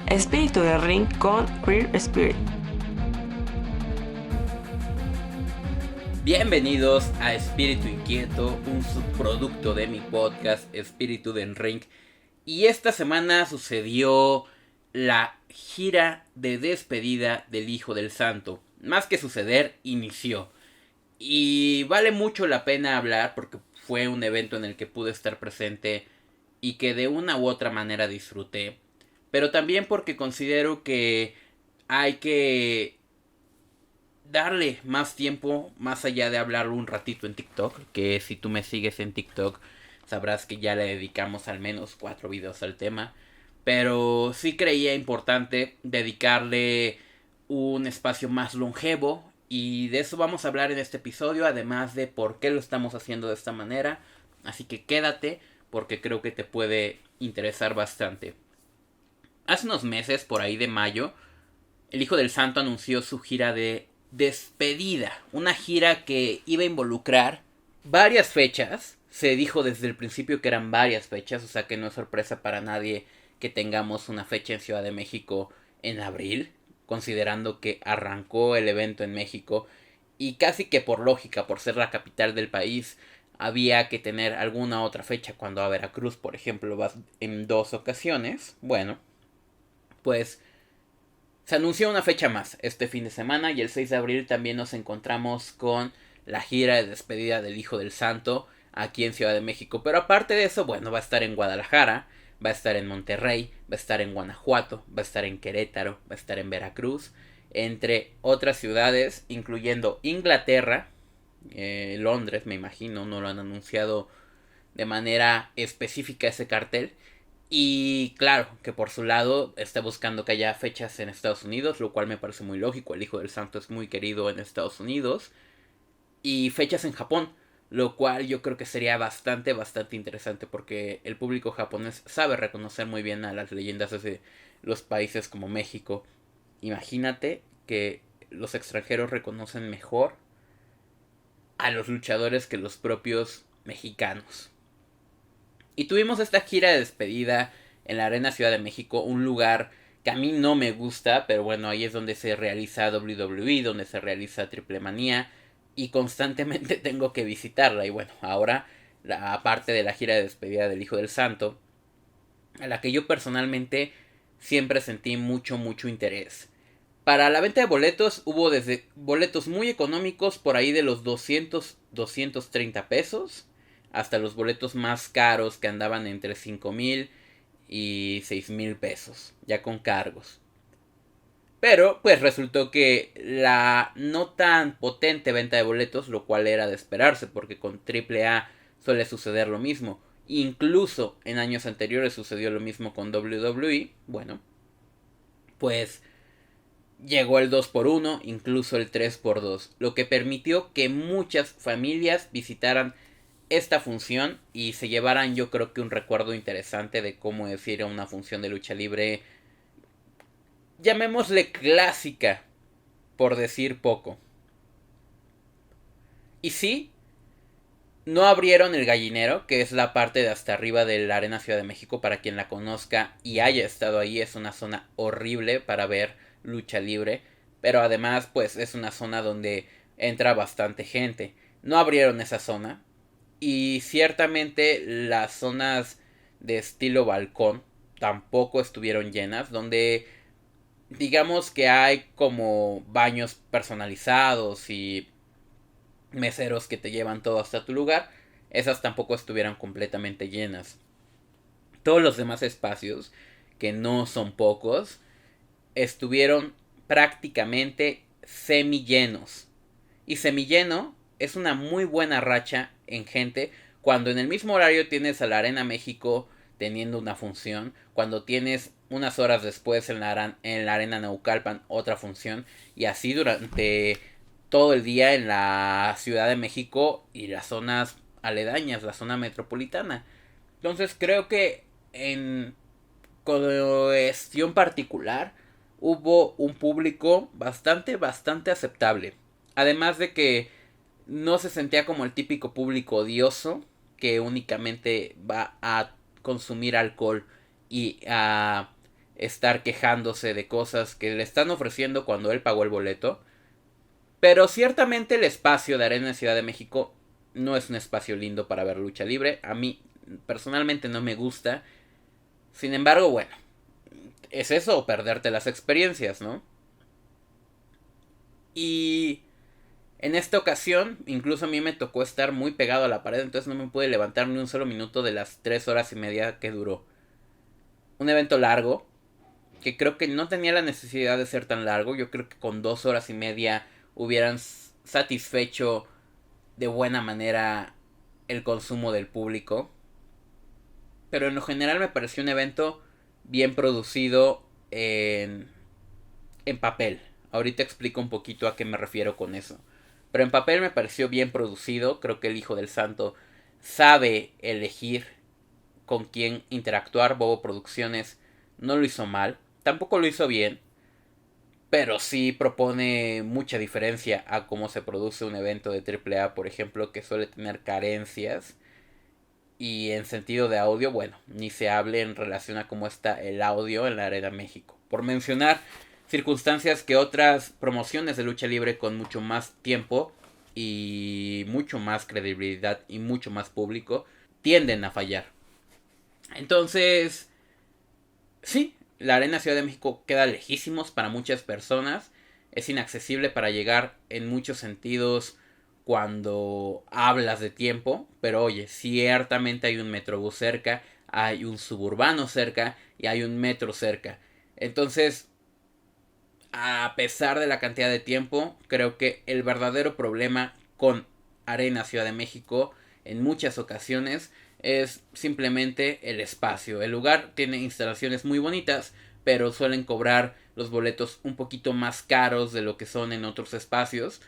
Espíritu de Ring con Queer Spirit. Bienvenidos a Espíritu Inquieto, un subproducto de mi podcast Espíritu del Ring. Y esta semana sucedió la gira de despedida del Hijo del Santo. Más que suceder, inició. Y vale mucho la pena hablar porque fue un evento en el que pude estar presente y que de una u otra manera disfruté. Pero también porque considero que hay que darle más tiempo, más allá de hablar un ratito en TikTok, que si tú me sigues en TikTok sabrás que ya le dedicamos al menos 4 videos al tema, pero sí creía importante dedicarle un espacio más longevo y de eso vamos a hablar en este episodio, además de por qué lo estamos haciendo de esta manera, así que quédate porque creo que te puede interesar bastante. Hace unos meses, por ahí de mayo, el Hijo del Santo anunció su gira de despedida. Una gira que iba a involucrar varias fechas. Se dijo desde el principio que eran varias fechas, o sea que no es sorpresa para nadie que tengamos una fecha en Ciudad de México en abril, considerando que arrancó el evento en México y casi que por lógica, por ser la capital del país, había que tener alguna otra fecha cuando a Veracruz, por ejemplo, vas en 2 ocasiones. Bueno, pues se anunció una fecha más este fin de semana y el 6 de abril también nos encontramos con la gira de despedida del Hijo del Santo aquí en Ciudad de México. Pero aparte de eso, bueno, va a estar en Guadalajara, va a estar en Monterrey, va a estar en Guanajuato, va a estar en Querétaro, va a estar en Veracruz, entre otras ciudades, incluyendo Inglaterra, Londres, me imagino, no lo han anunciado de manera específica ese cartel. Y claro, que por su lado está buscando que haya fechas en Estados Unidos, lo cual me parece muy lógico. El Hijo del Santo es muy querido en Estados Unidos. Y fechas en Japón, lo cual yo creo que sería bastante interesante porque el público japonés sabe reconocer muy bien a las leyendas de los países como México. Imagínate que los extranjeros reconocen mejor a los luchadores que los propios mexicanos. Y tuvimos esta gira de despedida en la Arena Ciudad de México, un lugar que a mí no me gusta, pero bueno, ahí es donde se realiza WWE, donde se realiza Triple Manía, y constantemente tengo que visitarla. Y bueno, ahora, aparte de la gira de despedida del Hijo del Santo, a la que yo personalmente siempre sentí mucho interés. Para la venta de boletos hubo desde boletos muy económicos por ahí de los 230 pesos hasta los boletos más caros que andaban entre 5,000 y 6,000 pesos, ya con cargos. Pero pues resultó que la no tan potente venta de boletos, lo cual era de esperarse porque con AAA suele suceder lo mismo. Incluso en años anteriores sucedió lo mismo con WWE. Bueno, pues llegó el 2x1, incluso el 3x2, lo que permitió que muchas familias visitaran esta función y se llevaran, yo creo que un recuerdo interesante de cómo es ir a una función de lucha libre, llamémosle clásica, por decir poco. Y sí, no abrieron el gallinero, que es la parte de hasta arriba de la Arena Ciudad de México. Para quien la conozca y haya estado ahí, es una zona horrible para ver lucha libre. Pero además, pues es una zona donde entra bastante gente. No abrieron esa zona. Y ciertamente las zonas de estilo balcón tampoco estuvieron llenas. Donde digamos que hay como baños personalizados y meseros que te llevan todo hasta tu lugar, esas tampoco estuvieron completamente llenas. Todos los demás espacios, que no son pocos, estuvieron prácticamente semillenos. Y semilleno es una muy buena racha en gente cuando en el mismo horario tienes a la Arena México teniendo una función, cuando tienes unas horas después en la Arena Naucalpan otra función, y así durante todo el día en la Ciudad de México y las zonas aledañas, la zona metropolitana. Entonces creo que en cuestión particular hubo un público bastante aceptable. Además de que no se sentía como el típico público odioso que únicamente va a consumir alcohol y a estar quejándose de cosas que le están ofreciendo cuando él pagó el boleto. Pero ciertamente el espacio de Arena Ciudad de México no es un espacio lindo para ver lucha libre. A mí personalmente no me gusta. Sin embargo, bueno, es eso o perderte las experiencias, ¿no? Y en esta ocasión, incluso a mí me tocó estar muy pegado a la pared, entonces no me pude levantar ni un solo minuto de las 3 horas y media que duró. Un evento largo, que creo que no tenía la necesidad de ser tan largo. Yo creo que con 2 horas y media hubieran satisfecho de buena manera el consumo del público. Pero en lo general me pareció un evento bien producido en papel. Ahorita explico un poquito a qué me refiero con eso. Pero en papel me pareció bien producido. Creo que el Hijo del Santo sabe elegir con quién interactuar. Bobo Producciones no lo hizo mal. Tampoco lo hizo bien. Pero sí propone mucha diferencia a cómo se produce un evento de AAA, por ejemplo, que suele tener carencias. Y en sentido de audio, bueno, ni se hable en relación a cómo está el audio en la Arena México. Por mencionar circunstancias que otras promociones de lucha libre con mucho más tiempo y mucho más credibilidad y mucho más público tienden a fallar. Entonces, sí, la Arena Ciudad de México queda lejísimos para muchas personas. Es inaccesible para llegar en muchos sentidos cuando hablas de tiempo. Pero oye, ciertamente hay un metrobús cerca, hay un suburbano cerca y hay un metro cerca. Entonces, a pesar de la cantidad de tiempo, creo que el verdadero problema con Arena Ciudad de México en muchas ocasiones es simplemente el espacio. El lugar tiene instalaciones muy bonitas, pero suelen cobrar los boletos un poquito más caros de lo que son en otros espacios,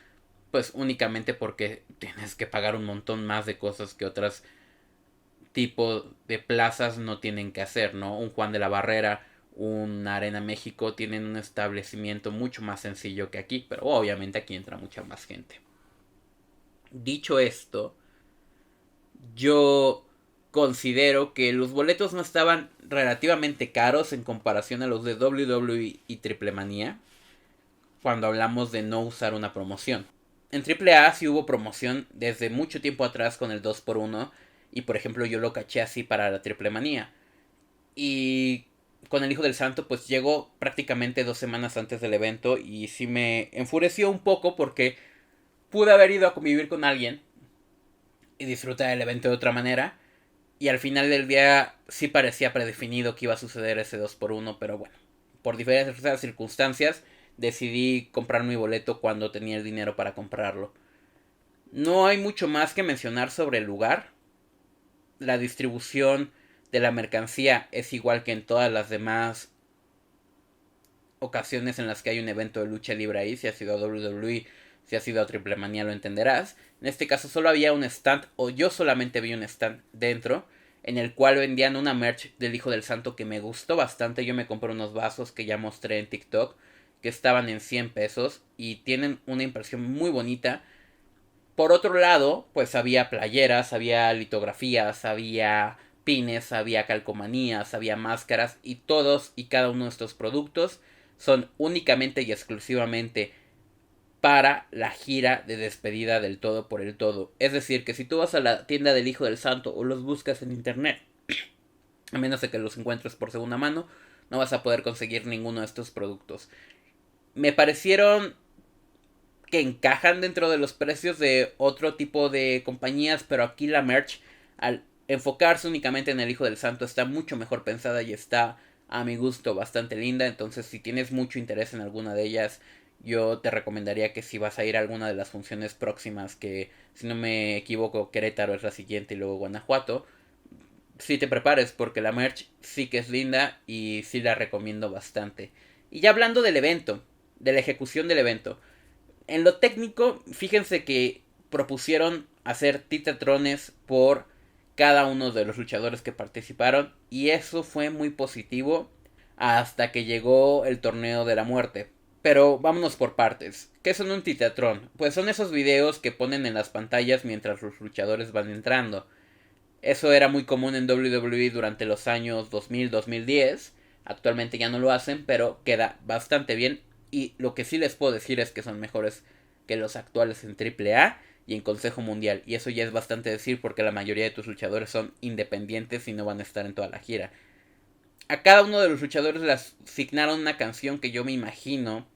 pues únicamente porque tienes que pagar un montón más de cosas que otras tipos de plazas no tienen que hacer, ¿no? Un Juan de la Barrera, un Arena México tienen un establecimiento mucho más sencillo que aquí, pero obviamente aquí entra mucha más gente. Dicho esto, yo considero que los boletos no estaban relativamente caros en comparación a los de WWE y Triple Manía cuando hablamos de no usar una promoción. En AAA sí hubo promoción desde mucho tiempo atrás con el 2x1 y por ejemplo yo lo caché así para la Triple Manía. Y con el Hijo del Santo pues llegó prácticamente 2 semanas antes del evento y sí me enfureció un poco porque pude haber ido a convivir con alguien y disfrutar el evento de otra manera. Y al final del día sí parecía predefinido que iba a suceder ese 2x1, pero bueno, por diferentes circunstancias decidí comprar mi boleto cuando tenía el dinero para comprarlo. No hay mucho más que mencionar sobre el lugar. La distribución de la mercancía es igual que en todas las demás ocasiones en las que hay un evento de lucha libre ahí. Si has ido a WWE, si has ido a Triple Manía lo entenderás. En este caso solo había un stand, o yo solamente vi un stand dentro, en el cual vendían una merch del Hijo del Santo que me gustó bastante. Yo me compré unos vasos que ya mostré en TikTok, que estaban en 100 pesos y tienen una impresión muy bonita. Por otro lado, pues había playeras, había litografías, había pines, había calcomanías, había máscaras y todos y cada uno de estos productos son únicamente y exclusivamente para la gira de despedida del Todo por el Todo. Es decir, que si tú vas a la tienda del Hijo del Santo o los buscas en internet, a menos de que los encuentres por segunda mano, no vas a poder conseguir ninguno de estos productos. Me parecieron que encajan dentro de los precios de otro tipo de compañías, pero aquí la merch, al enfocarse únicamente en el Hijo del Santo, está mucho mejor pensada y está a mi gusto bastante linda. Entonces si tienes mucho interés en alguna de ellas, yo te recomendaría que si vas a ir a alguna de las funciones próximas, que si no me equivoco Querétaro es la siguiente y luego Guanajuato, sí te prepares porque la merch sí que es linda y sí la recomiendo bastante. Y ya hablando del evento, de la ejecución del evento, en lo técnico, fíjense que propusieron hacer titatrones por cada uno de los luchadores que participaron y eso fue muy positivo hasta que llegó el torneo de la muerte. Pero vámonos por partes. ¿Qué son un titatron? Pues son esos videos que ponen en las pantallas mientras los luchadores van entrando. Eso era muy común en WWE durante los años 2000-2010. Actualmente ya no lo hacen, pero queda bastante bien. Y lo que sí les puedo decir es que son mejores que los actuales en AAA y en Consejo Mundial. Y eso ya es bastante decir porque la mayoría de tus luchadores son independientes y no van a estar en toda la gira. A cada uno de los luchadores les asignaron una canción que yo me imagino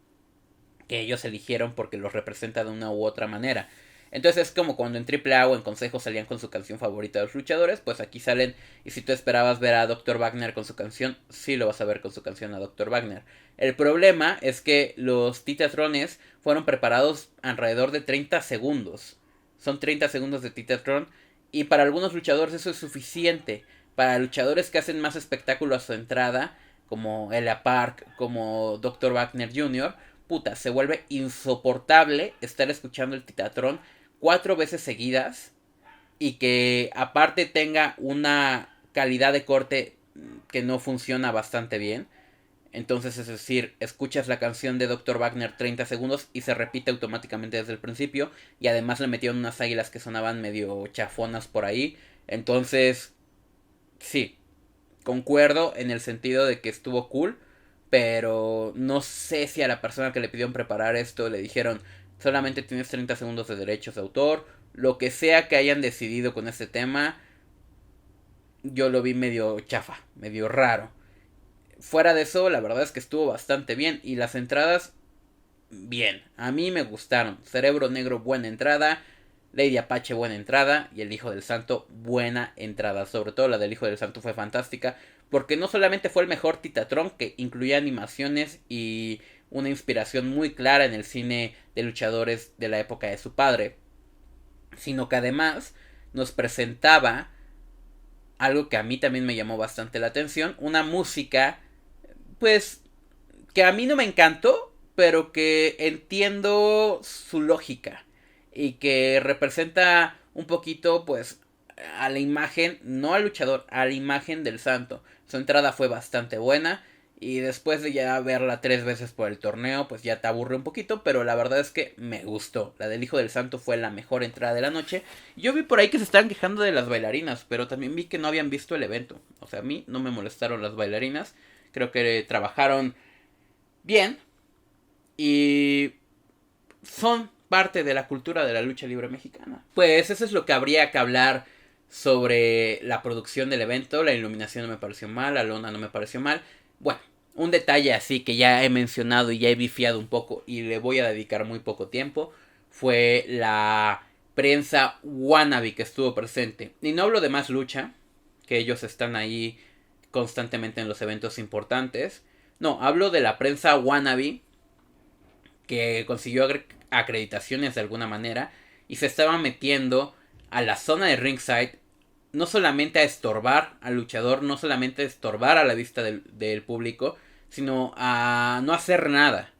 que ellos eligieron porque los representa de una u otra manera. Entonces es como cuando en AAA o en Consejo salían con su canción favorita de los luchadores, pues aquí salen, y si tú esperabas ver a Dr. Wagner con su canción, sí lo vas a ver con su canción a Dr. Wagner. El problema es que los Titatrones fueron preparados alrededor de 30 segundos. Son 30 segundos de Titatron, y para algunos luchadores eso es suficiente. Para luchadores que hacen más espectáculo a su entrada, como Ella Park, como Dr. Wagner Jr., puta, se vuelve insoportable estar escuchando el Titatron 4 veces seguidas y que aparte tenga una calidad de corte que no funciona bastante bien. Entonces, es decir, escuchas la canción de Dr. Wagner 30 segundos y se repite automáticamente desde el principio. Y además le metieron unas águilas que sonaban medio chafonas por ahí. Entonces, sí, concuerdo en el sentido de que estuvo cool, pero no sé si a la persona que le pidieron preparar esto le dijeron solamente tienes 30 segundos de derechos de autor. Lo que sea que hayan decidido con este tema, yo lo vi medio chafa, medio raro. Fuera de eso, la verdad es que estuvo bastante bien. Y las entradas, bien. A mí me gustaron. Cerebro Negro, buena entrada. Lady Apache, buena entrada. Y el Hijo del Santo, buena entrada. Sobre todo la del Hijo del Santo fue fantástica. Porque no solamente fue el mejor Titatron, que incluía animaciones y una inspiración muy clara en el cine de luchadores de la época de su padre, sino que además nos presentaba algo que a mí también me llamó bastante la atención. Una música, pues, que a mí no me encantó, pero que entiendo su lógica y que representa un poquito, pues, a la imagen, no al luchador, a la imagen del santo. Su entrada fue bastante buena y después de ya verla 3 veces por el torneo, pues ya te aburre un poquito, pero la verdad es que me gustó. La del Hijo del Santo fue la mejor entrada de la noche. Yo vi por ahí que se estaban quejando de las bailarinas, pero también vi que no habían visto el evento. O sea, a mí no me molestaron las bailarinas. Creo que trabajaron bien y son parte de la cultura de la lucha libre mexicana. Pues eso es lo que habría que hablar sobre la producción del evento. La iluminación no me pareció mal, la lona no me pareció mal. Bueno, un detalle así que ya he mencionado y ya he bifiado un poco y le voy a dedicar muy poco tiempo fue la prensa wannabe que estuvo presente. Y no hablo de Más Lucha, que ellos están ahí constantemente en los eventos importantes. No, hablo de la prensa wannabe que consiguió acreditaciones de alguna manera y se estaba metiendo a la zona de ringside, no solamente a estorbar al luchador, no solamente a estorbar a la vista del público, sino a no hacer nada.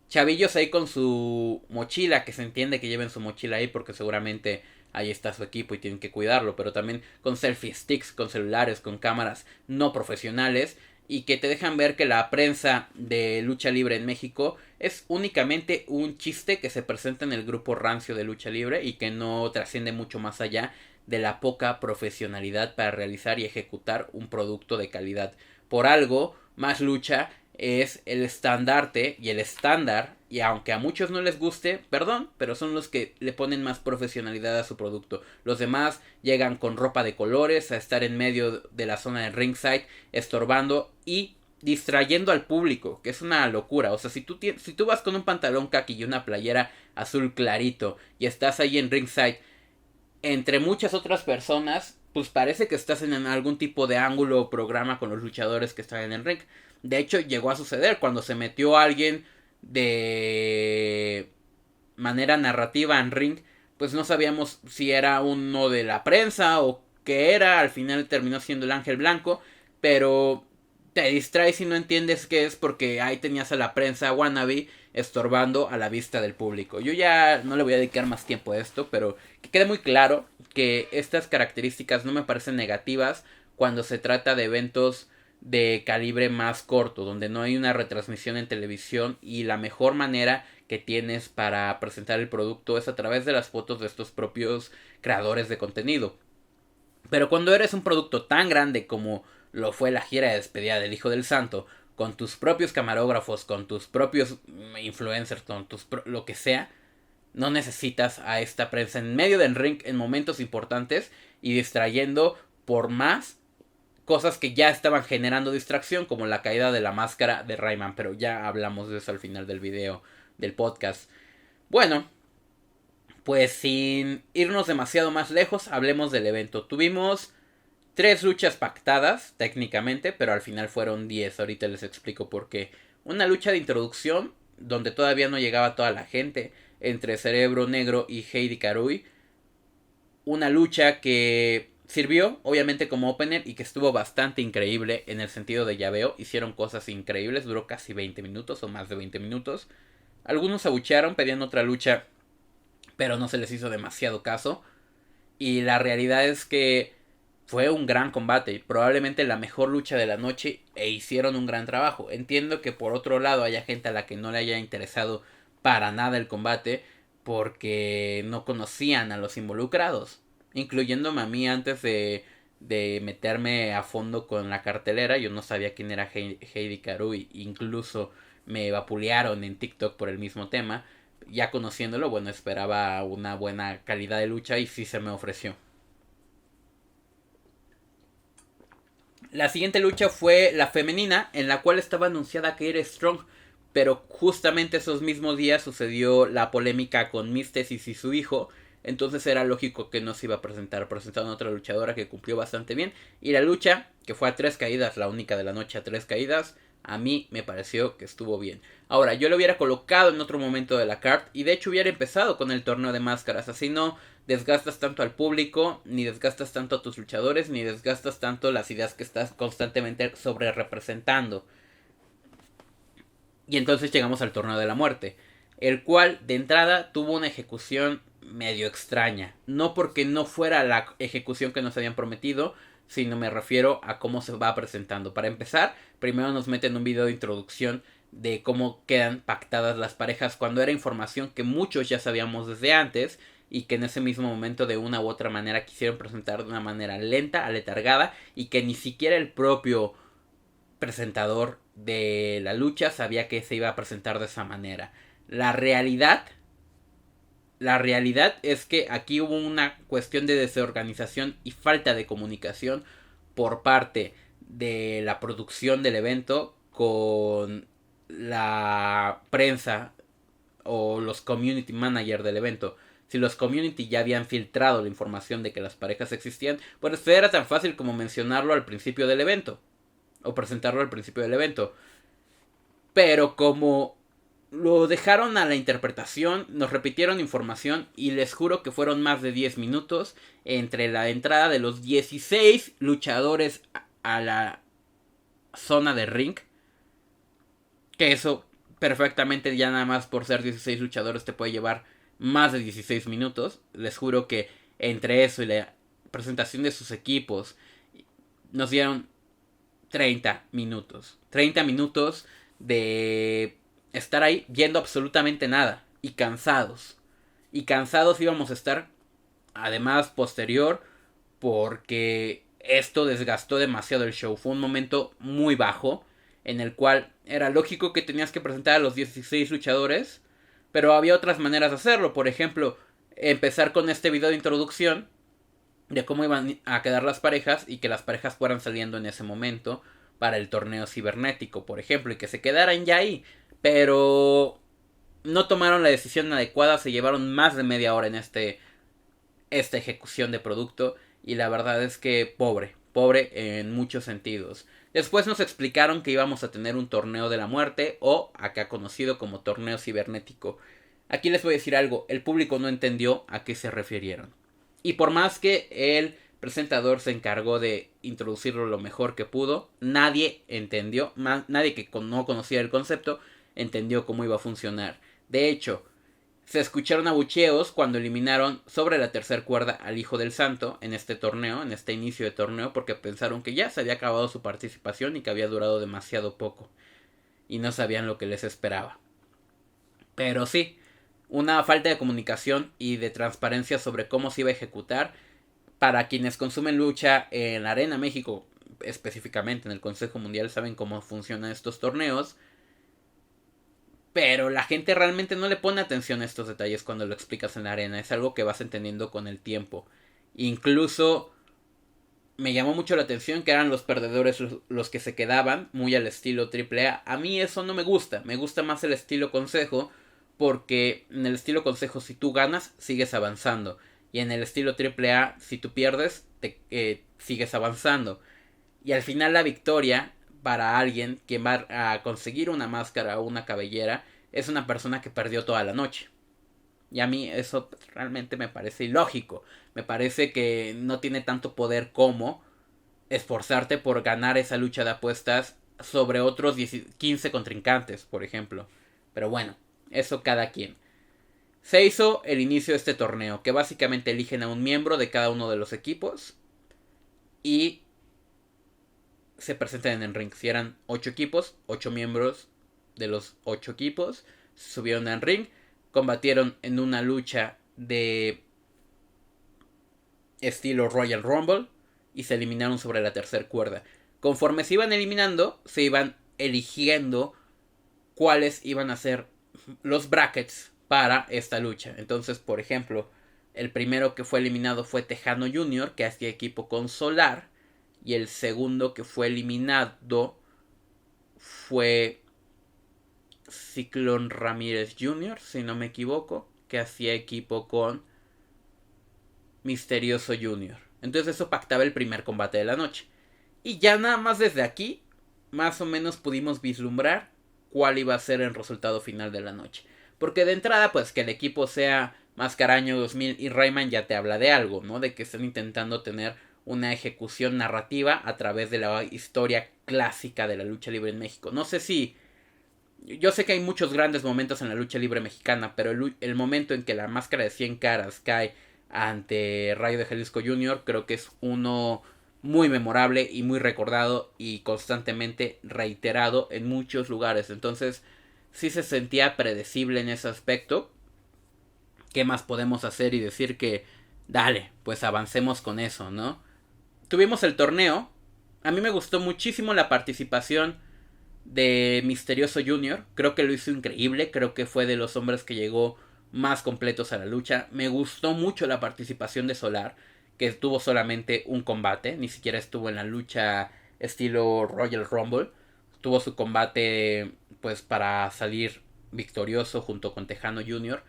Chavillos ahí con su mochila, que se entiende que lleven su mochila ahí porque seguramente ahí está su equipo y tienen que cuidarlo, pero también con selfie sticks, con celulares, con cámaras no profesionales y que te dejan ver que la prensa de lucha libre en México es únicamente un chiste que se presenta en el grupo rancio de lucha libre y que no trasciende mucho más allá de la poca profesionalidad para realizar y ejecutar un producto de calidad. Por algo, Más Lucha es el estandarte y el estándar, y aunque a muchos no les guste, perdón, pero son los que le ponen más profesionalidad a su producto. Los demás llegan con ropa de colores a estar en medio de la zona de ringside, estorbando y distrayendo al público, que es una locura. O sea, si tú vas con un pantalón kaki y una playera azul clarito y estás ahí en ringside entre muchas otras personas, pues parece que estás en algún tipo de ángulo o programa con los luchadores que están en el ring. De hecho, llegó a suceder cuando se metió alguien de manera narrativa en ring, pues no sabíamos si era uno de la prensa o qué era. Al final terminó siendo el Ángel Blanco, pero te distraes y no entiendes qué es porque ahí tenías a la prensa wannabe estorbando a la vista del público. Yo ya no le voy a dedicar más tiempo a esto, pero que quede muy claro que estas características no me parecen negativas cuando se trata de eventos de calibre más corto, donde no hay una retransmisión en televisión y la mejor manera que tienes para presentar el producto es a través de las fotos de estos propios creadores de contenido. Pero cuando eres un producto tan grande como lo fue la gira de despedida del Hijo del Santo, con tus propios camarógrafos, con tus propios influencers, con lo que sea, no necesitas a esta prensa en medio del ring en momentos importantes y distrayendo por más cosas que ya estaban generando distracción, como la caída de la máscara de Rayman, pero ya hablamos de eso al final del video del podcast. Bueno, pues sin irnos demasiado más lejos, hablemos del evento. Tuvimos 3 luchas pactadas, técnicamente, pero al final fueron 10. Ahorita les explico por qué. Una lucha de introducción, donde todavía no llegaba toda la gente, entre Cerebro Negro y Heidi Karui. Una lucha que sirvió, obviamente, como opener y que estuvo bastante increíble en el sentido de llaveo. Hicieron cosas increíbles, duró casi 20 minutos o más de 20 minutos. Algunos abuchearon, pedían otra lucha, pero no se les hizo demasiado caso. Y la realidad es que fue un gran combate y probablemente la mejor lucha de la noche, e hicieron un gran trabajo. Entiendo que por otro lado haya gente a la que no le haya interesado para nada el combate porque no conocían a los involucrados, incluyéndome a mí. Antes de meterme a fondo con la cartelera, yo no sabía quién era Heidi Karui, incluso me vapulearon en TikTok por el mismo tema. Ya conociéndolo, bueno, esperaba una buena calidad de lucha y sí se me ofreció. La siguiente lucha fue la femenina, en la cual estaba anunciada Kairi Strong, pero justamente esos mismos días sucedió la polémica con Místesis y su hijo, entonces era lógico que no se iba a presentar. Presentaron a otra luchadora que cumplió bastante bien, y la lucha, que fue a 3 caídas, la única de la noche a 3 caídas, a mí me pareció que estuvo bien. Ahora, yo lo hubiera colocado en otro momento de la card, y de hecho hubiera empezado con el torneo de máscaras, así no desgastas tanto al público, ni desgastas tanto a tus luchadores, ni desgastas tanto las ideas que estás constantemente sobre representando. Y entonces llegamos al torneo de la muerte, el cual de entrada tuvo una ejecución medio extraña. No porque no fuera la ejecución que nos habían prometido, sino me refiero a cómo se va presentando. Para empezar, primero nos meten un video de introducción de cómo quedan pactadas las parejas, cuando era información que muchos ya sabíamos desde antes, y que en ese mismo momento de una u otra manera quisieron presentar de una manera lenta, aletargada, y que ni siquiera el propio presentador de la lucha sabía que se iba a presentar de esa manera. La realidad es que aquí hubo una cuestión de desorganización y falta de comunicación por parte de la producción del evento con la prensa o los community manager del evento. Si los community ya habían filtrado la información de que las parejas existían, pues era tan fácil como mencionarlo al principio del evento o presentarlo al principio del evento. Pero como lo dejaron a la interpretación, nos repitieron información, y les juro que fueron más de 10 minutos entre la entrada de los 16 luchadores a la zona de ring, que eso perfectamente, ya nada más por ser 16 luchadores, te puede llevar más de 16 minutos. Les juro que entre eso y la presentación de sus equipos nos dieron 30 minutos. 30 minutos de estar ahí viendo absolutamente nada. Y cansados. Y cansados íbamos a estar, además, posterior, porque esto desgastó demasiado el show. Fue un momento muy bajo, en el cual era lógico que tenías que presentar a los 16 luchadores, pero había otras maneras de hacerlo. Por ejemplo, empezar con este video de introducción de cómo iban a quedar las parejas, y que las parejas fueran saliendo en ese momento para el torneo cibernético, por ejemplo, y que se quedaran ya ahí. Pero no tomaron la decisión adecuada, se llevaron más de media hora en esta ejecución de producto, y la verdad es que pobre en muchos sentidos. Después nos explicaron que íbamos a tener un torneo de la muerte, o acá conocido como torneo cibernético. Aquí les voy a decir algo, el público no entendió a qué se refirieron. Y por más que el presentador se encargó de introducirlo lo mejor que pudo, nadie entendió, nadie que no conocía el concepto entendió cómo iba a funcionar. De hecho, se escucharon abucheos cuando eliminaron sobre la tercera cuerda al Hijo del Santo en este torneo, en este inicio de torneo, porque pensaron que ya se había acabado su participación y que había durado demasiado poco, y no sabían lo que les esperaba. Pero sí, una falta de comunicación y de transparencia sobre cómo se iba a ejecutar. Para quienes consumen lucha en la Arena México, específicamente en el Consejo Mundial saben cómo funcionan estos torneos. Pero la gente realmente no le pone atención a estos detalles cuando lo explicas en la arena. Es algo que vas entendiendo con el tiempo. Incluso me llamó mucho la atención que eran los perdedores los que se quedaban, muy al estilo AAA. A mí eso no me gusta. Me gusta más el estilo consejo. Porque en el estilo consejo, si tú ganas, sigues avanzando. Y en el estilo AAA, si tú pierdes, sigues avanzando. Y al final la victoria para alguien que va a conseguir una máscara o una cabellera es una persona que perdió toda la noche. Y a mí eso realmente me parece ilógico. Me parece que no tiene tanto poder como esforzarte por ganar esa lucha de apuestas sobre otros 15 contrincantes, por ejemplo. Pero bueno, eso cada quien. Se hizo el inicio de este torneo, que básicamente eligen a un miembro de cada uno de los equipos y se presentan en el ring. Si eran 8 equipos, 8 miembros de los 8 equipos se subieron al ring, combatieron en una lucha de estilo Royal Rumble y se eliminaron sobre la tercera cuerda. Conforme se iban eliminando, se iban eligiendo cuáles iban a ser los brackets para esta lucha. Entonces, por ejemplo, el primero que fue eliminado fue Tejano Jr., que hacía equipo con Solar. Y el segundo que fue eliminado fue Ciclón Ramírez Jr., si no me equivoco, que hacía equipo con Misterioso Jr. Entonces eso pactaba el primer combate de la noche. Y ya nada más desde aquí, más o menos pudimos vislumbrar cuál iba a ser el resultado final de la noche. Porque de entrada, pues que el equipo sea Mascaraño 2000 y Rayman ya te habla de algo, ¿no? De que están intentando tener una ejecución narrativa a través de la historia clásica de la lucha libre en México. No sé si... Yo sé que hay muchos grandes momentos en la lucha libre mexicana, pero el momento en que la máscara de 100 caras cae ante Rayo de Jalisco Jr. creo que es uno muy memorable y muy recordado y constantemente reiterado en muchos lugares. Entonces sí se sentía predecible en ese aspecto. ¿Qué más podemos hacer y decir que dale, pues avancemos con eso, ¿no? Tuvimos el torneo. A mí me gustó muchísimo la participación de Misterioso Jr. Creo que lo hizo increíble. Creo que fue de los hombres que llegó más completos a la lucha. Me gustó mucho la participación de Solar, que tuvo solamente un combate. Ni siquiera estuvo en la lucha estilo Royal Rumble. Tuvo su combate pues para salir victorioso junto con Tejano Jr.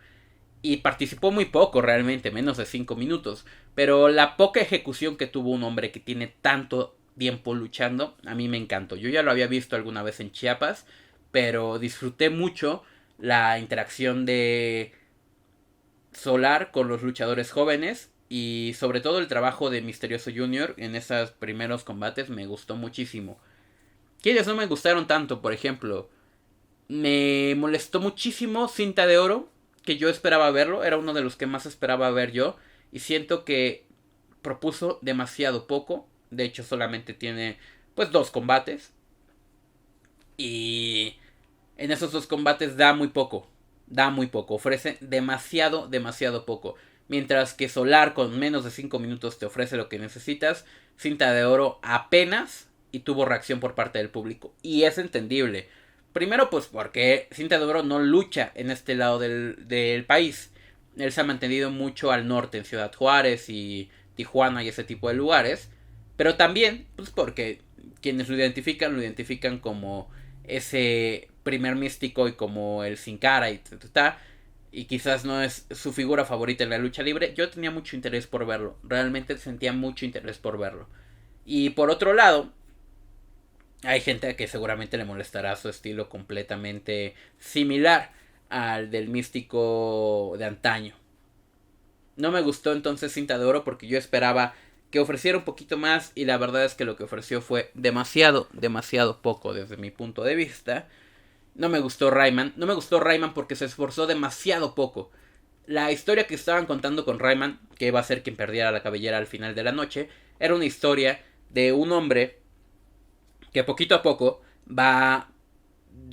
Y participó muy poco realmente, menos de 5 minutos. Pero la poca ejecución que tuvo un hombre que tiene tanto tiempo luchando, a mí me encantó. Yo ya lo había visto alguna vez en Chiapas, pero disfruté mucho la interacción de Solar con los luchadores jóvenes. Y sobre todo el trabajo de Misterioso Jr. en esos primeros combates me gustó muchísimo. ¿Quiénes no me gustaron tanto? Por ejemplo, me molestó muchísimo Cinta de Oro, que yo esperaba verlo, era uno de los que más esperaba ver yo, y siento que propuso demasiado poco. De hecho solamente tiene pues 2 combates, y en esos 2 combates da muy poco, ofrece demasiado poco. Mientras que Solar con menos de 5 minutos te ofrece lo que necesitas, Cinta de Oro apenas, y tuvo reacción por parte del público, y es entendible. Primero pues porque Cinta de Oro no lucha en este lado del país. Él se ha mantenido mucho al norte, en Ciudad Juárez y Tijuana y ese tipo de lugares. Pero también pues porque quienes lo identifican como ese primer místico y como el Sin Cara y quizás no es su figura favorita en la lucha libre. Yo tenía mucho interés por verlo. Realmente sentía mucho interés por verlo. Y por otro lado, hay gente que seguramente le molestará su estilo completamente similar al del místico de antaño. No me gustó entonces Cinta de Oro porque yo esperaba que ofreciera un poquito más, y la verdad es que lo que ofreció fue demasiado poco desde mi punto de vista. No me gustó Rayman porque se esforzó demasiado poco. La historia que estaban contando con Rayman, que iba a ser quien perdiera la cabellera al final de la noche, era una historia de un hombre que poquito a poco va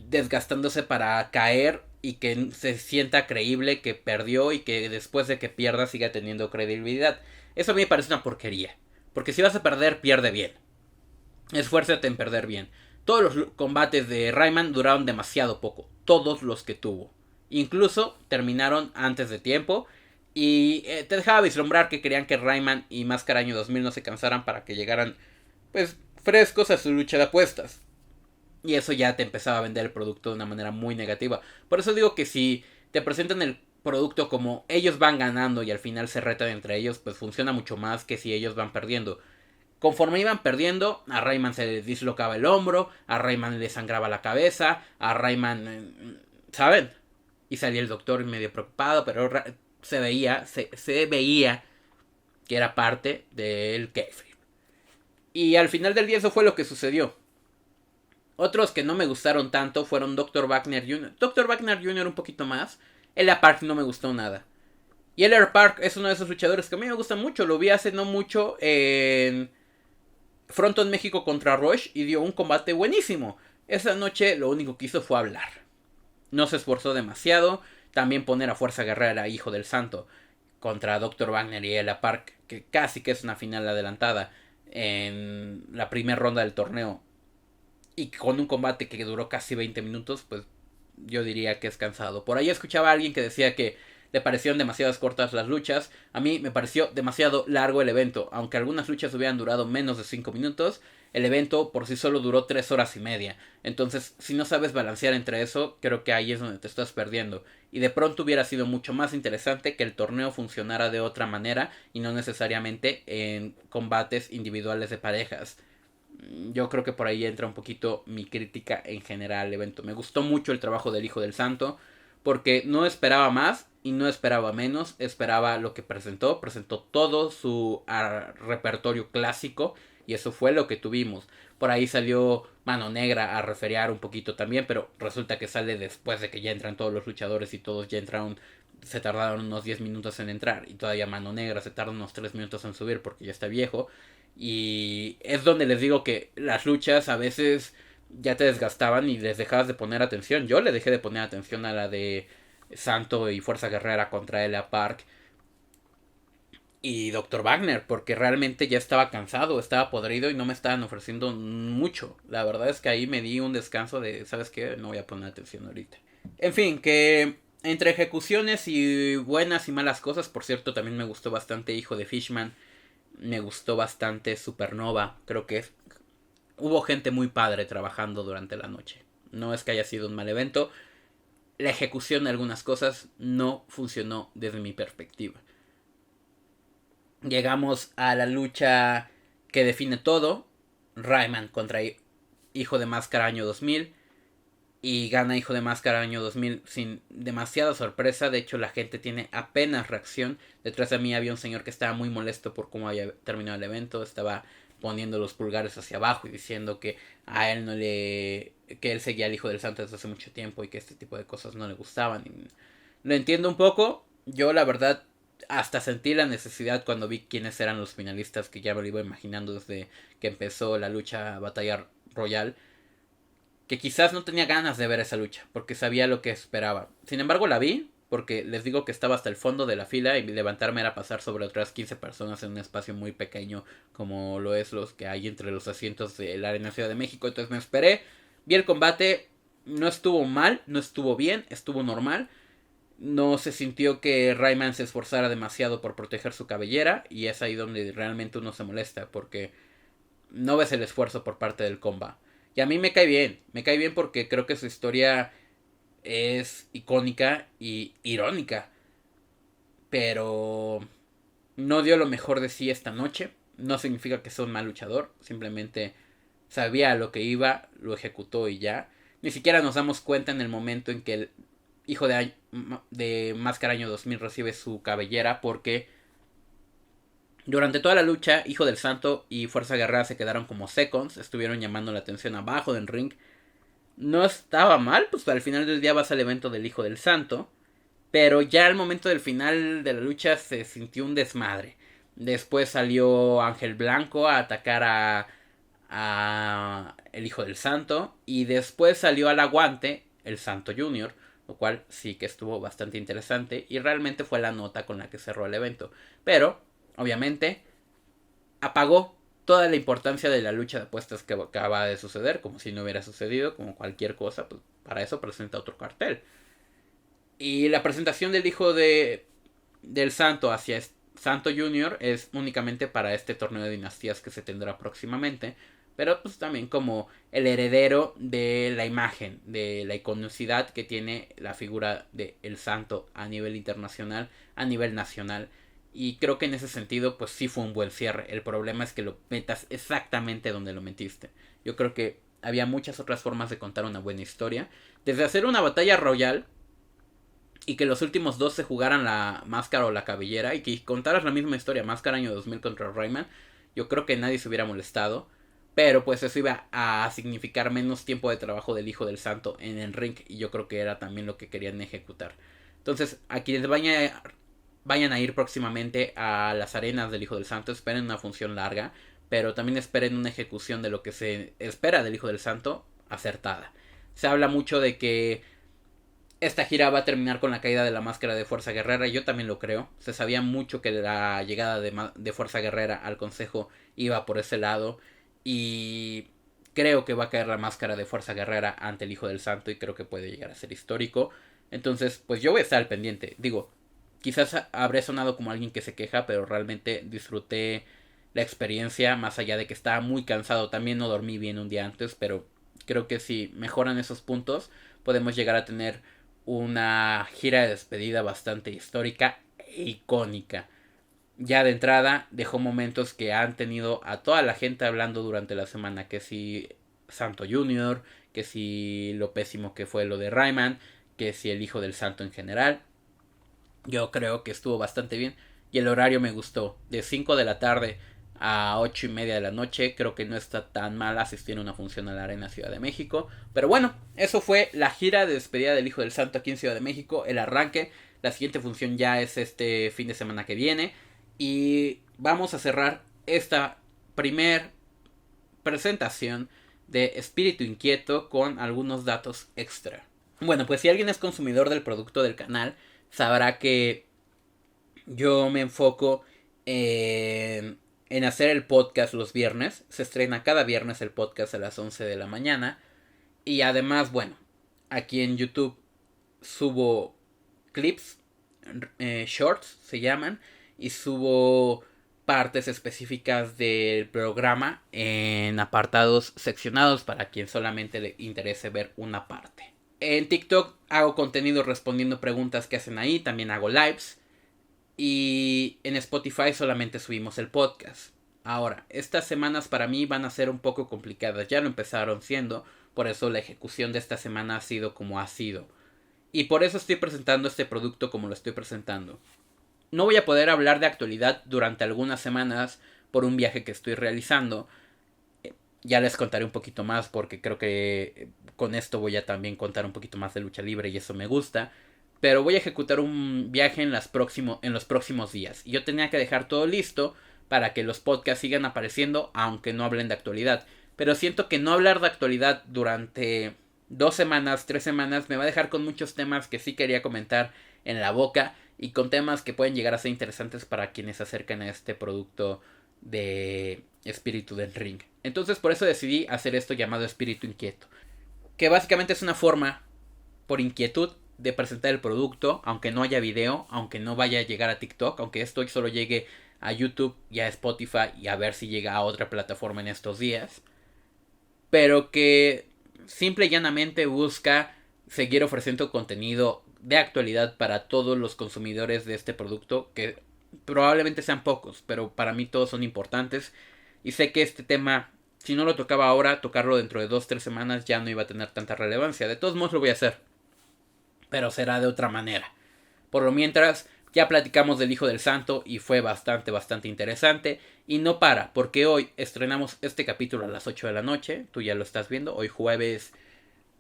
desgastándose para caer y que se sienta creíble que perdió, y que después de que pierda siga teniendo credibilidad. Eso a mí me parece una porquería, porque si vas a perder, pierde bien. esfuérzate en perder bien. Todos los combates de Rayman duraron demasiado poco. Todos los que tuvo. Incluso terminaron antes de tiempo. Y te dejaba vislumbrar que querían que Rayman y Máscara Año 2000 no se cansaran para que llegaran pues frescos a su lucha de apuestas. Y eso ya te empezaba a vender el producto de una manera muy negativa. Por eso digo que si te presentan el producto como ellos van ganando y al final se retan entre ellos, pues funciona mucho más que si ellos van perdiendo. Conforme iban perdiendo, a Rayman se le dislocaba el hombro, a Rayman le sangraba la cabeza, a Rayman, ¿saben? Y salía el doctor medio preocupado, pero se veía que era parte del kayfabe. Y al final del día eso fue lo que sucedió. Otros que no me gustaron tanto fueron Dr. Wagner Jr. Dr. Wagner Jr. un poquito más. Elia Park no me gustó nada. Y Elia Park es uno de esos luchadores que a mí me gusta mucho. Lo vi hace no mucho en Fronton México contra Rush y dio un combate buenísimo. Esa noche lo único que hizo fue hablar. No se esforzó demasiado. También poner a Fuerza Guerrera, Hijo del Santo, contra Dr. Wagner y Elia Park, que casi que es una final adelantada en la primera ronda del torneo. Y con un combate que duró casi 20 minutos, pues yo diría que es cansado. Por ahí escuchaba a alguien que decía que le parecieron demasiadas cortas las luchas. A mí me pareció demasiado largo el evento. Aunque algunas luchas hubieran durado menos de 5 minutos, el evento por sí solo duró 3 horas y media. Entonces, si no sabes balancear entre eso, creo que ahí es donde te estás perdiendo. Y de pronto hubiera sido mucho más interesante que el torneo funcionara de otra manera y no necesariamente en combates individuales de parejas. Yo creo que por ahí entra un poquito mi crítica en general al evento. Me gustó mucho el trabajo del Hijo del Santo, porque no esperaba más y no esperaba menos. Esperaba lo que presentó. Presentó todo su repertorio clásico y eso fue lo que tuvimos. Por ahí salió Mano Negra a referiar un poquito también, pero resulta que sale después de que ya entran todos los luchadores y todos ya entraron. Se tardaron unos 10 minutos en entrar y todavía Mano Negra se tarda unos 3 minutos en subir porque ya está viejo. Y es donde les digo que las luchas a veces ya te desgastaban y les dejabas de poner atención. Yo le dejé de poner atención a la de Santo y Fuerza Guerrera contra Elia Park y Dr. Wagner, porque realmente ya estaba cansado, estaba podrido y no me estaban ofreciendo mucho. La verdad es que ahí me di un descanso de, ¿sabes qué? No voy a poner atención ahorita. En fin, que entre ejecuciones y buenas y malas cosas, por cierto, también me gustó bastante Hijo de Fishman. Me gustó bastante Supernova. Creo que hubo gente muy padre trabajando durante la noche. No es que haya sido un mal evento. La ejecución de algunas cosas no funcionó desde mi perspectiva. Llegamos a la lucha que define todo. Rayman contra Hijo de Máscara Año 2000. Y gana Hijo de Máscara Año 2000 sin demasiada sorpresa. De hecho, la gente tiene apenas reacción. Detrás de mí había un señor que estaba muy molesto por cómo había terminado el evento. Estaba poniendo los pulgares hacia abajo y diciendo que a él no le... que él seguía al Hijo del Santo desde hace mucho tiempo y que este tipo de cosas no le gustaban. Y lo entiendo un poco. Yo, la verdad, hasta sentí la necesidad cuando vi quiénes eran los finalistas, que ya me lo iba imaginando desde que empezó la lucha Batalla Royal, que quizás no tenía ganas de ver esa lucha, porque sabía lo que esperaba. Sin embargo, la vi, porque les digo que estaba hasta el fondo de la fila y levantarme era pasar sobre otras 15 personas en un espacio muy pequeño, como lo es los que hay entre los asientos de la Arena Ciudad de México. Entonces me esperé, vi el combate, no estuvo mal, no estuvo bien, estuvo normal. No se sintió que Rayman se esforzara demasiado por proteger su cabellera, y es ahí donde realmente uno se molesta, porque no ves el esfuerzo por parte del comba. Y a mí me cae bien porque creo que su historia es icónica y irónica. Pero no dio lo mejor de sí esta noche. No significa que sea un mal luchador, simplemente sabía a lo que iba, lo ejecutó y ya. Ni siquiera nos damos cuenta en el momento en que el hijo de Máscara Año 2000 recibe su cabellera, porque durante toda la lucha, Hijo del Santo y Fuerza Guerrera se quedaron como seconds, estuvieron llamando la atención abajo del ring. No estaba mal, pues al final del día vas al evento del Hijo del Santo, pero ya al momento del final de la lucha se sintió un desmadre. Después salió Ángel Blanco a atacar a el Hijo del Santo, y después salió al aguante el Santo Junior, lo cual sí que estuvo bastante interesante y realmente fue la nota con la que cerró el evento. Pero obviamente apagó toda la importancia de la lucha de apuestas que acaba de suceder, como si no hubiera sucedido, como cualquier cosa, pues para eso presenta otro cartel. Y la presentación del hijo del Santo hacia Santo Junior es únicamente para este torneo de dinastías que se tendrá próximamente, pero pues también como el heredero de la imagen, de la iconocidad que tiene la figura de el Santo a nivel internacional, a nivel nacional. Y creo que en ese sentido pues sí fue un buen cierre. El problema es que lo metas exactamente donde lo metiste. Yo creo que había muchas otras formas de contar una buena historia. Desde hacer una batalla royal y que los últimos dos se jugaran la máscara o la cabellera y que contaras la misma historia, máscara año 2000 contra Rayman, yo creo que nadie se hubiera molestado. Pero pues eso iba a significar menos tiempo de trabajo del hijo del santo en el ring. Y yo creo que era también lo que querían ejecutar. Entonces, a quienes vayan a ir próximamente a las arenas del hijo del santo, esperen una función larga. Pero también esperen una ejecución de lo que se espera del hijo del santo acertada. Se habla mucho de que esta gira va a terminar con la caída de la máscara de Fuerza Guerrera. Yo también lo creo. Se sabía mucho que la llegada de Fuerza Guerrera al consejo iba por ese lado. Y creo que va a caer la máscara de Fuerza Guerrera ante el Hijo del Santo. Y creo que puede llegar a ser histórico. Entonces, pues yo voy a estar al pendiente. Digo, quizás habré sonado como alguien que se queja, pero realmente disfruté la experiencia. Más allá de que estaba muy cansado. También no dormí bien un día antes. Pero creo que si mejoran esos puntos, podemos llegar a tener una gira de despedida bastante histórica e icónica. Ya de entrada dejó momentos que han tenido a toda la gente hablando durante la semana, que si Santo Junior, que si lo pésimo que fue lo de Rayman, que si el hijo del santo en general. Yo creo que estuvo bastante bien y el horario me gustó, de 5 de la tarde a 8:30 de la noche. Creo que no está tan mal asistir a una función a la Arena Ciudad de México. Pero bueno, eso fue la gira de despedida del Hijo del Santo aquí en Ciudad de México, el arranque. La siguiente función ya es este fin de semana que viene. Y vamos a cerrar esta primer presentación de Espíritu Inquieto con algunos datos extra. Bueno, pues si alguien es consumidor del producto del canal, sabrá que yo me enfoco en hacer el podcast los viernes. Se estrena cada viernes el podcast a las 11 de la mañana. Y además, bueno, aquí en YouTube subo clips, shorts se llaman, y subo partes específicas del programa en apartados seccionados para quien solamente le interese ver una parte. En TikTok hago contenido respondiendo preguntas que hacen ahí, también hago lives. Y en Spotify solamente subimos el podcast. Ahora, estas semanas para mí van a ser un poco complicadas, ya lo empezaron siendo, por eso la ejecución de esta semana ha sido como ha sido. Y por eso estoy presentando este producto como lo estoy presentando. No voy a poder hablar de actualidad durante algunas semanas por un viaje que estoy realizando. Ya les contaré un poquito más porque creo que con esto voy a también contar un poquito más de lucha libre y eso me gusta. Pero voy a ejecutar un viaje en los próximos días. Y yo tenía que dejar todo listo para que los podcasts sigan apareciendo aunque no hablen de actualidad. Pero siento que no hablar de actualidad durante 2 semanas, 3 semanas me va a dejar con muchos temas que sí quería comentar en la boca. Y con temas que pueden llegar a ser interesantes para quienes se acercan a este producto de Espíritu del Ring. Entonces por eso decidí hacer esto llamado Espíritu Inquieto. Que básicamente es una forma, por inquietud, de presentar el producto, aunque no haya video, aunque no vaya a llegar a TikTok, aunque esto solo llegue a YouTube y a Spotify y a ver si llega a otra plataforma en estos días. Pero que simple y llanamente busca seguir ofreciendo contenido de actualidad para todos los consumidores de este producto, que probablemente sean pocos, pero para mí todos son importantes. Y sé que este tema, si no lo tocaba ahora, tocarlo dentro de 2-3 semanas ya no iba a tener tanta relevancia. De todos modos lo voy a hacer, pero será de otra manera. Por lo mientras, ya platicamos del Hijo del Santo y fue bastante interesante. Y no para, porque hoy estrenamos este capítulo a las 8 de la noche. Tú ya lo estás viendo, hoy jueves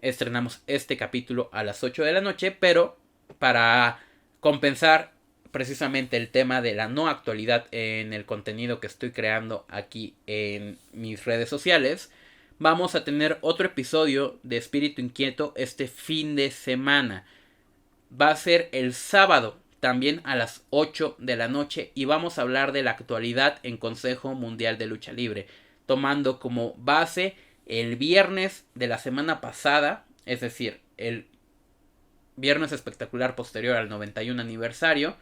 estrenamos este capítulo a las 8 de la noche, pero para compensar precisamente el tema de la no actualidad en el contenido que estoy creando aquí en mis redes sociales, vamos a tener otro episodio de Espíritu Inquieto este fin de semana. Va a ser el sábado también a las 8 de la noche, y vamos a hablar de la actualidad en Consejo Mundial de Lucha Libre, tomando como base el viernes de la semana pasada, es decir, el viernes espectacular posterior al 91 aniversario,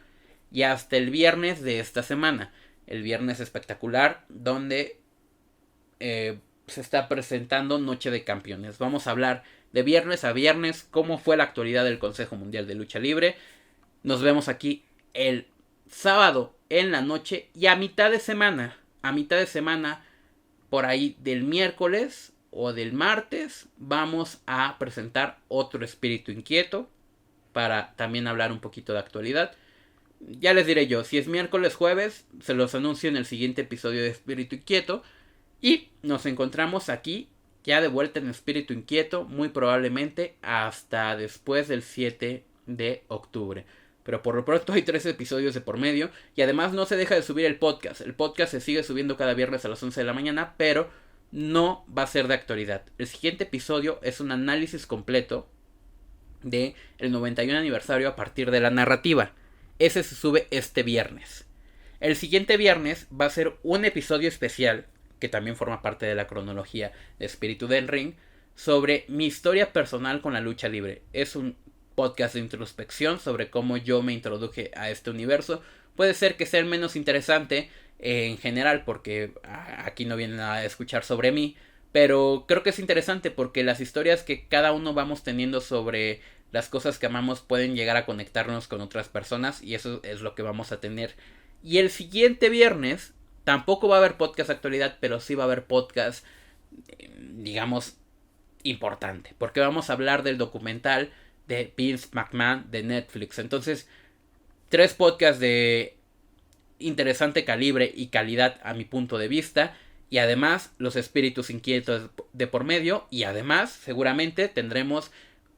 y hasta el viernes de esta semana, el viernes espectacular donde se está presentando Noche de Campeones. Vamos a hablar de viernes a viernes cómo fue la actualidad del Consejo Mundial de Lucha Libre. Nos vemos aquí el sábado en la noche, y a mitad de semana, por ahí del miércoles o del martes, vamos a presentar otro Espíritu Inquieto para también hablar un poquito de actualidad. Ya les diré yo, si es miércoles, jueves, se los anuncio en el siguiente episodio de Espíritu Inquieto. Y nos encontramos aquí ya de vuelta en Espíritu Inquieto, muy probablemente hasta después del 7 de octubre. Pero por lo pronto hay 3 episodios de por medio, y además no se deja de subir el podcast. El podcast se sigue subiendo cada viernes a las 11 de la mañana, pero no va a ser de actualidad. El siguiente episodio es un análisis completo de el 91 aniversario a partir de la narrativa. Ese se sube este viernes. El siguiente viernes va a ser un episodio especial, que también forma parte de la cronología de Espíritu del Ring, sobre mi historia personal con la lucha libre. Es un podcast de introspección sobre cómo yo me introduje a este universo. Puede ser que sea el menos interesante en general, porque aquí no vienen a escuchar sobre mí, pero creo que es interesante porque las historias que cada uno vamos teniendo sobre las cosas que amamos pueden llegar a conectarnos con otras personas, y eso es lo que vamos a tener. Y el siguiente viernes tampoco va a haber podcast actualidad, pero sí va a haber podcast, digamos, importante, porque vamos a hablar del documental de Vince McMahon de Netflix. Entonces, 3 podcasts de interesante calibre y calidad a mi punto de vista, y además los espíritus inquietos de por medio, y además seguramente tendremos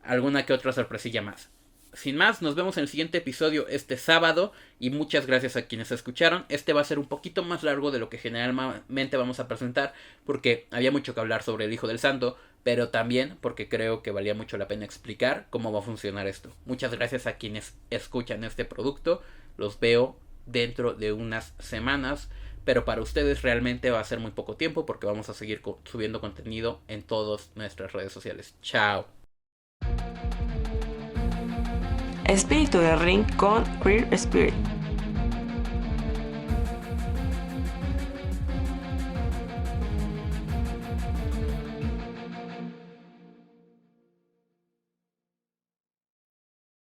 alguna que otra sorpresilla más. Sin más, nos vemos en el siguiente episodio este sábado, y muchas gracias a quienes escucharon. Este va a ser un poquito más largo de lo que generalmente vamos a presentar, porque había mucho que hablar sobre el Hijo del Santo, pero también porque creo que valía mucho la pena explicar cómo va a funcionar esto. Muchas gracias a quienes escuchan este producto. Los veo dentro de unas semanas, pero para ustedes realmente va a ser muy poco tiempo, porque vamos a seguir subiendo contenido en todas nuestras redes sociales. Chao. Espíritu del Ring con Queer Spirit.